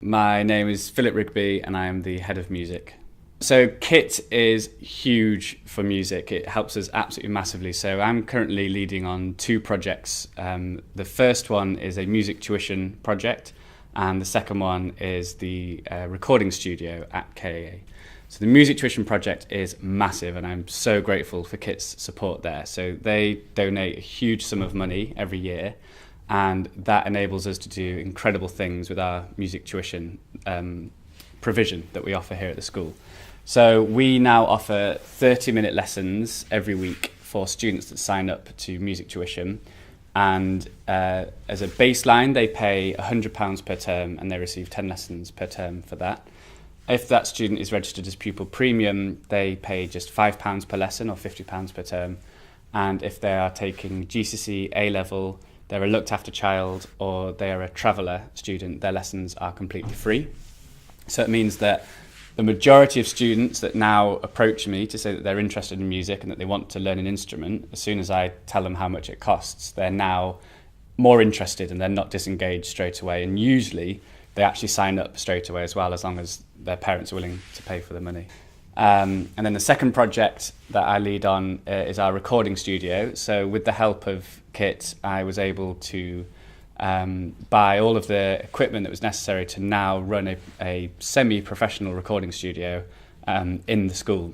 My name is Philip Rigby and I am the head of music. So kit is huge for music. It helps us absolutely massively. So I'm currently leading on two projects. The first one is a music tuition project and the second one is the recording studio at KAA. So the music tuition project is massive and I'm so grateful for KIT's support there. So they donate a huge sum of money every year and that enables us to do incredible things with our music tuition provision that we offer here at the school. So we now offer 30-minute lessons every week for students that sign up to music tuition, and as a baseline they pay £100 per term and they receive 10 lessons per term for that. If that student is registered as pupil premium, they pay just £5 per lesson or £50 per term, and if they are taking GCSE A-level, they're a looked after child, or they are a traveller student, their lessons are completely free. So it means that the majority of students that now approach me to say that they're interested in music and that they want to learn an instrument, as soon as I tell them how much it costs, they're now more interested and they're not disengaged straight away. And usually they actually sign up straight away as well, as long as their parents are willing to pay for the money. And then the second project that I lead on is our recording studio. So with the help of KIT, I was able to buy all of the equipment that was necessary to now run a semi-professional recording studio in the school.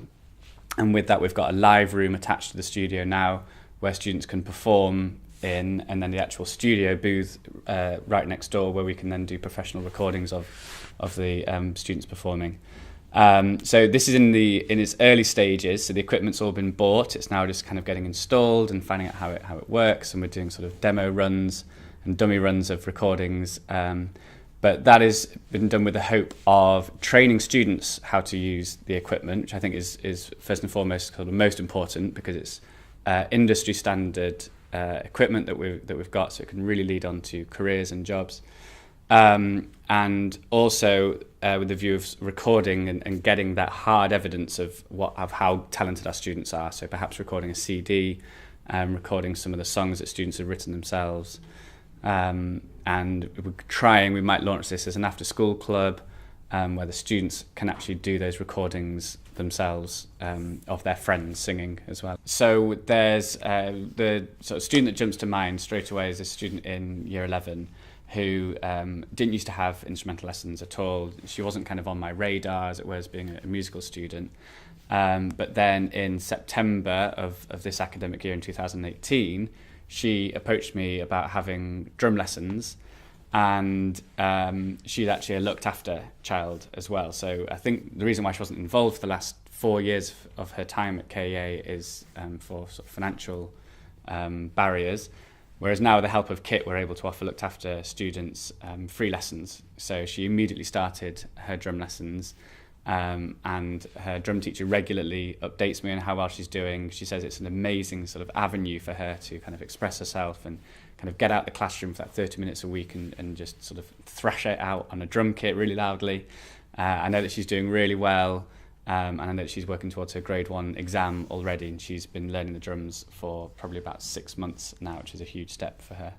And with that, we've got a live room attached to the studio now where students can perform in, and then the actual studio booth right next door where we can then do professional recordings of the students performing. So this is in its early stages, so the equipment's all been bought. It's now just kind of getting installed and finding out how it works, and we're doing sort of demo runs and dummy runs of recordings. But that has been done with the hope of training students how to use the equipment, which I think is first and foremost sort of most important, because it's industry standard equipment that we've got, so it can really lead on to careers and jobs. And also with the view of recording and getting that hard evidence of how talented our students are. So perhaps recording a CD, recording some of the songs that students have written themselves. And we might launch this as an after-school club where the students can actually do those recordings themselves of their friends singing as well. So there's the sort of student that jumps to mind straight away is a student in year 11 who didn't used to have instrumental lessons at all. She wasn't kind of on my radar, as it were, as being a musical student. But then in September of this academic year in 2018, she approached me about having drum lessons, and she's actually a looked after child as well. So I think the reason why she wasn't involved for the last 4 years of her time at KAA is for sort of financial barriers. Whereas now with the help of KIT, we're able to offer looked after students free lessons. So she immediately started her drum lessons, and her drum teacher regularly updates me on how well she's doing. She says it's an amazing sort of avenue for her to kind of express herself and kind of get out the classroom for that 30 minutes a week and just sort of thrash it out on a drum kit really loudly. I know that she's doing really well. And I know that she's working towards her grade 1 exam already, and she's been learning the drums for probably about 6 months now, which is a huge step for her.